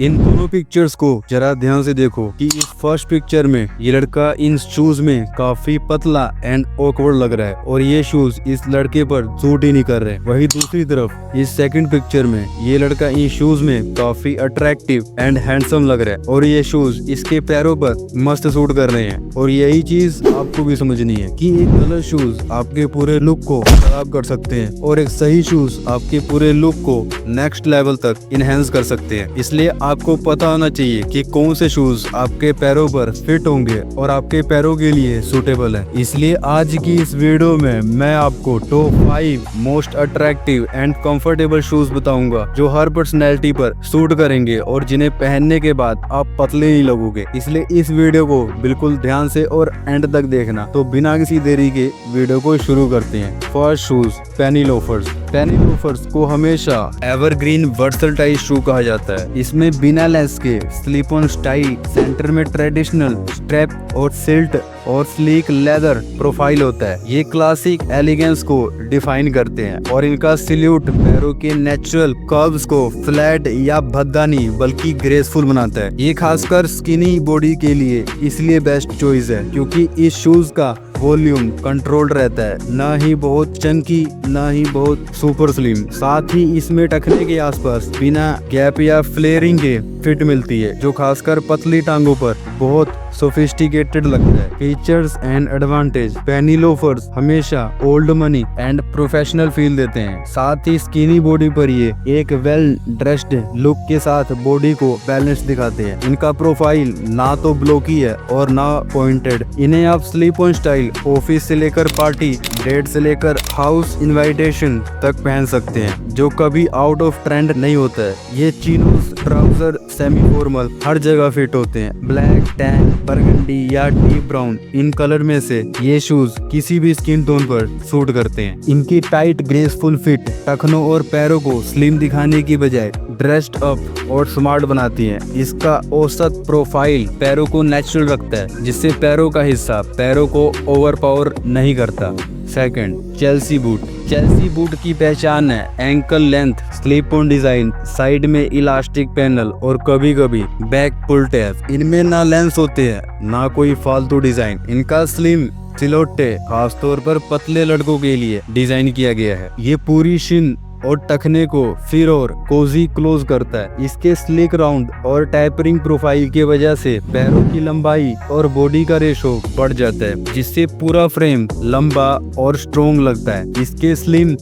इन दोनों पिक्चर्स को जरा ध्यान से देखो कि इस फर्स्ट पिक्चर में ये लड़का इन शूज में काफी पतला एंड ऑकवर्ड लग रहा है और ये शूज इस लड़के पर सूट ही नहीं कर रहे। वही दूसरी तरफ इस सेकंड पिक्चर में ये लड़का इन शूज में काफी अट्रैक्टिव एंड हैंडसम लग रहा है और ये शूज इसके पैरों पर मस्त सूट कर रहे हैं। और यही चीज आपको भी समझनी है कि एक गलत शूज आपके पूरे लुक को खराब कर सकते हैं और एक सही शूज आपके पूरे लुक को नेक्स्ट लेवल तक इनहेंस कर सकते हैं। इसलिए आपको पता होना चाहिए कि कौन से शूज आपके पैरों पर फिट होंगे और आपके पैरों के लिए सूटेबल है। इसलिए आज की इस वीडियो में मैं आपको top 5 most attractive and comfortable shoes बताऊंगा जो हर पर्सनैलिटी पर सूट करेंगे और जिन्हें पहनने के बाद आप पतले नहीं लगोगे। इसलिए इस वीडियो को बिल्कुल ध्यान से और एंड तक देखना। तो बिना किसी देरी के वीडियो को शुरू करते हैं। फर्स्ट शूज पेनी लोफर्स। पेनी लोफर्स को हमेशा एवरग्रीन वर्सटाइल शू कहा जाता है। इसमें बिना लेस के स्लिप ऑन स्टाइल, सेंटर में ट्रेडिशनल स्ट्रैप और सिल्ट और स्लीक लेदर प्रोफाइल होता है। ये क्लासिक एलिगेंस को डिफाइन करते हैं और इनका सिल्यूट पैरों के नेचुरल कर्व्स को फ्लैट या भद्दा नहीं बल्कि ग्रेसफुल बनाता है। ये खासकर स्किनी बॉडी के लिए इसलिए बेस्ट चॉइस है क्योंकि इस शूज का वॉल्यूम कंट्रोल्ड रहता है, ना ही बहुत चंकी ना ही बहुत सुपर स्लिम। साथ ही इसमें टखने के आसपास बिना गैप या फ्लेयरिंग के फिट मिलती है जो खासकर पतली टांगों पर बहुत सोफिस्टिकेटेड लगता है। Features and advantage. Penny loafers हमेशा old money and professional feel देते हैं। साथ ही स्किनी बॉडी पर ये एक वेल ड्रेस्ड लुक के साथ बॉडी को बैलेंस दिखाते हैं। इनका प्रोफाइल ना तो ब्लॉकी है और ना पॉइंटेड। इन्हें आप स्लीप ऑन स्टाइल, ऑफिस से लेकर पार्टी, डेट से लेकर हाउस इनविटेशन तक पहन सकते हैं जो कभी आउट ऑफ ट्रेंड नहीं होता है। ये चीनोस, ट्राउजर, सेमी फॉर्मल हर जगह फिट होते हैं। ब्लैक, टैन, बरगंडी या डीप ब्राउन इन कलर में से ये शूज किसी भी स्किन टोन पर सूट करते हैं। इनकी टाइट ग्रेसफुल फिट टखनों और पैरों को स्लिम दिखाने की बजाय ड्रेस्ड अप और स्मार्ट बनाती है। इसका औसत प्रोफाइल पैरों को नेचुरल रखता है जिससे पैरों का हिस्सा पैरों को ओवरपावर नहीं करता। Second, Chelsea boot. Chelsea boot की पहचान है ankle length, slip on design, side में इलास्टिक पैनल और कभी कभी बैक पुल टैब। इनमें ना लेंस होते हैं ना कोई फालतू डिजाइन। इनका स्लिम सिलोटे खासतौर पर पतले लड़कों के लिए डिजाइन किया गया है। ये पूरी शिन और टखने को फिर और कोजी क्लोज करता है। इसके स्लिक राउंड और टैपरिंग प्रोफाइल की वजह से पैरों की लंबाई और बॉडी का रेशो बढ़ जाता है जिससे पूरा फ्रेम लंबा और स्ट्रोंग लगता है। इसके स्लिम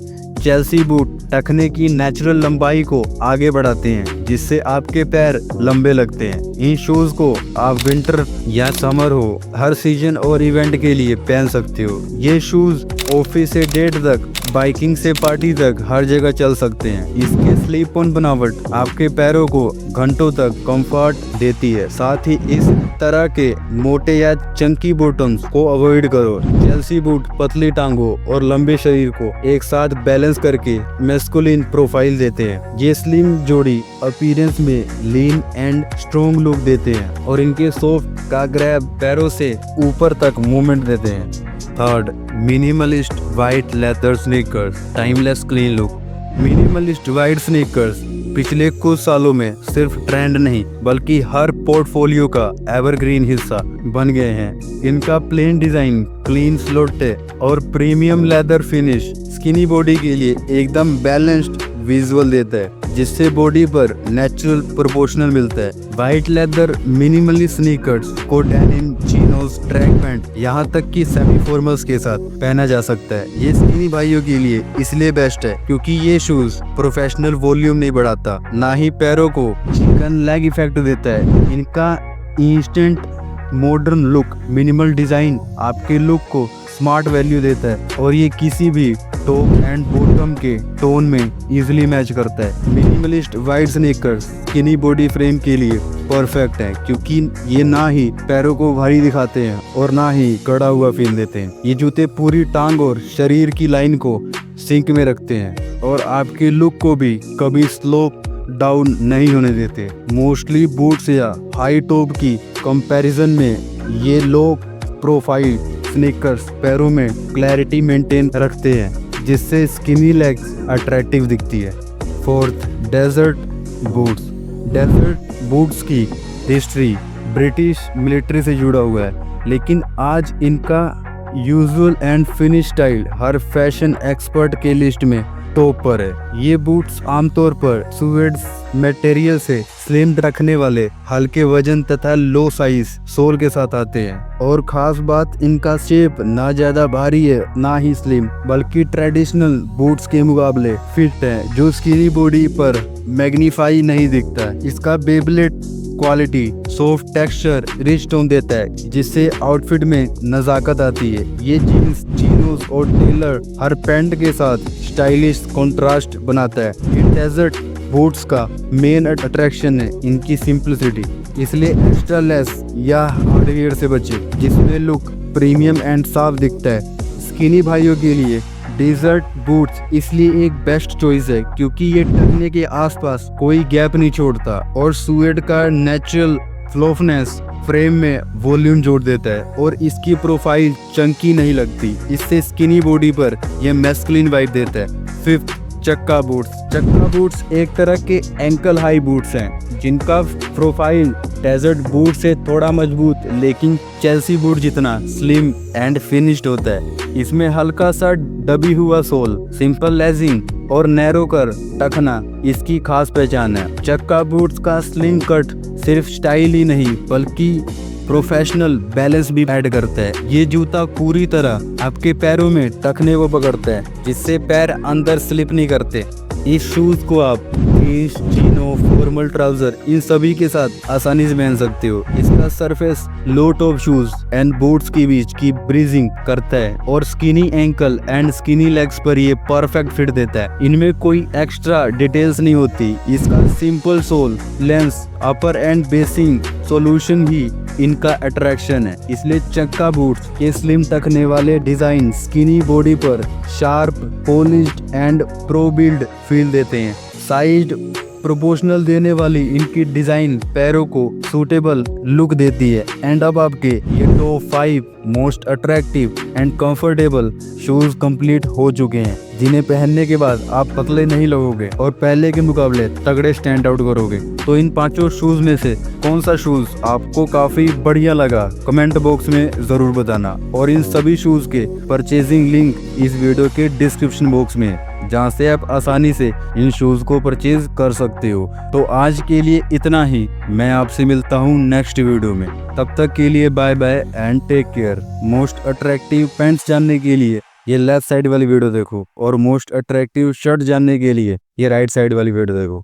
चेल्सी बूट टखने की नेचुरल लंबाई को आगे बढ़ाते हैं जिससे आपके पैर लंबे लगते हैं। इन शूज को आप विंटर या समर हो हर सीजन और इवेंट के लिए पहन सकते हो। ये शूज ऑफिस से डेट तक, बाइकिंग से पार्टी तक हर जगह चल सकते हैं। इसके स्लीप ऑन बनावट आपके पैरों को घंटों तक कंफर्ट देती है। साथ ही इस तरह के मोटे या चंकी बॉटम्स को अवॉइड करो। चेल्सी बूट पतली टांगों और लंबे शरीर को एक साथ बैलेंस करके मैस्कुलिन प्रोफाइल देते हैं। ये स्लिम जोड़ी अपीयरेंस में लीन एंड स्ट्रॉन्ग लुक देते हैं और इनके सॉफ्ट का ग्रैब पैरों से ऊपर तक मूवमेंट देते हैं। Third, minimalist white leather sneakers, timeless clean look. Minimalist white sneakers पिछले कुछ सालों में सिर्फ ट्रेंड नहीं बल्कि हर पोर्टफोलियो का एवरग्रीन हिस्सा बन गए हैं। इनका प्लेन डिजाइन, क्लीन स्लोटे और premium leather finish skinny body के लिए एकदम बैलेंस्ड विजुअल देता है जिससे बॉडी पर नेचुरल प्रोपोर्शनल मिलता है। वाइट लेदर मिनिमलिस्ट स्नीकर्स को डेनिम, चीनोस, ट्रैक पैंट यहाँ तक कि सेमी फॉर्मल्स के साथ पहना जा सकता है। ये स्किनी भाइयों के लिए इसलिए बेस्ट है क्योंकि ये शूज प्रोफेशनल वॉल्यूम नहीं बढ़ाता ना ही पैरों को चिकन लेग इफेक्ट देता है। इनका instant modern look, minimal design आपके लुक को स्मार्ट वैल्यू देता है और ये किसी भी टॉप एंड बॉटम के टोन में इजीली मैच करता है। Minimalist white sneakers skinny body frame के लिए परफेक्ट है क्योंकि ये ना ही पैरों को भारी दिखाते हैं और ना ही कड़ा हुआ फील देते हैं। ये जूते पूरी टांग और शरीर की लाइन को सिंक में रखते हैं और आपके लुक को भी कभी स्लोप डाउन नहीं होने देते। मोस्टली बूट्स या हाई टॉप की कंपैरिजन में ये लो प्रोफाइल स्नीकर्स पैरों में क्लैरिटी मेंटेन रखते हैं जिससे स्किनी लेग्स अट्रैक्टिव दिखती है। Fourth, desert boots. Desert boots की हिस्ट्री ब्रिटिश मिलिट्री से जुड़ा हुआ है, लेकिन आज इनका यूजुअल एंड फिनिश स्टाइल हर फैशन एक्सपर्ट के लिस्ट में टॉप पर है। ये बूट्स आमतौर पर सुएड मटेरियल से स्लिम रखने वाले हल्के वजन तथा लो साइज सोल के साथ आते हैं, और खास बात इनका शेप ना ज्यादा भारी है ना ही स्लिम, बल्कि ट्रेडिशनल बूट्स के मुकाबले फिट है, जो स्किनी बॉडी पर मैग्नीफाई नहीं दिखता। इसका बेबलेट quality soft texture rich tone देता है, जिससे आउटफिट में नजाकत आती है। ये जीन्स चीनोस और टेलर हर पैंट के साथ स्टाइलिश कंट्रास्ट बनाता है। इन डेजर्ट बूट्स का मेन अट्रैक्शन है इनकी सिंपलिसिटी, इसलिए एक्स्ट्रा लेस या हार्डवेयर से बचे, जिसमें लुक प्रीमियम एंड साफ दिखता है। स्किनी भाइयों के लिए डेजर्ट बूट्स इसलिए एक बेस्ट चॉइस है क्योंकि ये टखने के आसपास कोई गैप नहीं छोड़ता, और सुएड का नेचुरल फ्लोफनेस फ्रेम में वॉल्यूम जोड़ देता है, और इसकी प्रोफाइल चंकी नहीं लगती। इससे स्किनी बॉडी पर यह मैस्कुलिन वाइब देता है। फिफ्थ, चक्का बूट्स। चक्का बूट्स एक तरह के एंकल हाई बूट्स हैं, जिनका प्रोफाइल डेजर्ट बूट से थोड़ा मजबूत लेकिन चेल्सी बूट जितना स्लिम एंड फिनिश्ड होता है। इसमें हल्का सा दबी हुआ सोल, सिंपल लेजिंग और नैरो कर टखना इसकी खास पहचान है। चक्का बूट्स का स्लिम कट सिर्फ स्टाइल ही नहीं बल्कि प्रोफेशनल बैलेंस भी ऐड करता है। ये जूता पूरी तरह आपके पैरों में टखने को पकड़ता है, जिससे पैर अंदर स्लिप नहीं करते। इस शूज को आप जीन्स, चीनो, फॉर्मल ट्राउजर इन सभी के साथ आसानी से पहन सकते हो। इसका surface low top shoes and boots के बीच की ब्रीजिंग करता है, और skinny ankle and skinny legs पर ये परफेक्ट फिट देता है। इनमें कोई एक्स्ट्रा डिटेल्स नहीं होती। इसका simple sole, lens, upper and basing solution ही इनका अट्रैक्शन है। इसलिए चक्का बूट्स के स्लिम टखने वाले डिजाइन स्किनी बॉडी पर sharp, polished and pro build feel देते हैं। साइज प्रोपोर्शनल देने वाली इनकी डिजाइन पैरों को सूटेबल लुक देती है। एंड अब आपके ये top 5 most attractive and comfortable shoes complete हो चुके हैं, जिन्हें पहनने के बाद आप पतले नहीं लगोगे और पहले के मुकाबले तगड़े स्टैंड आउट करोगे। तो इन 5 शूज में से कौन सा शूज आपको काफी बढ़िया लगा कमेंट बॉक्स में जरूर बताना, और इन सभी शूज के परचेजिंग लिंक इस वीडियो के डिस्क्रिप्शन बॉक्स में है, जहाँ से आप आसानी से इन शूज को परचेज कर सकते हो। तो आज के लिए इतना ही, मैं आपसे मिलता हूँ नेक्स्ट वीडियो में। तब तक के लिए bye bye and take care. Most attractive pants जानने के लिए ये लेफ्ट साइड वाली वीडियो देखो, और मोस्ट अट्रैक्टिव शर्ट जानने के लिए ये राइट साइड वाली वीडियो देखो।